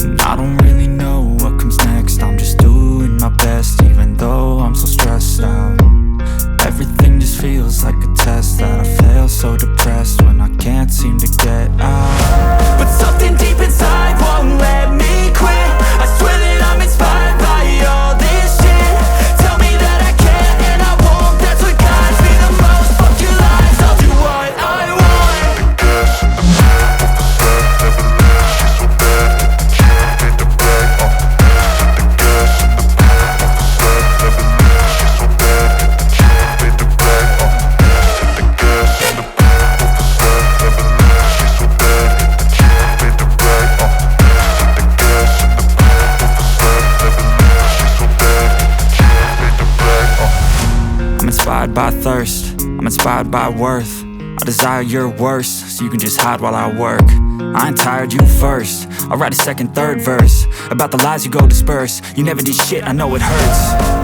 And I don't really know what comes next. I'm just doing my best, even though I'm so stressed out. Everything just feels like a test that I fail, so depressed when I can't seem to get out. But something deep inside won't let me quit. I swear that I'm inspired by all this shit. Tell me that I can and I won't. That's what guides me the most. Fuck your lies, I'll do what I want. I'm inspired by thirst, I'm inspired by worth. I desire your worst, so you can just hide while I work. I ain't tired, you first. I'll write a second, third verse about the lies you go disperse. You never did shit, I know it hurts.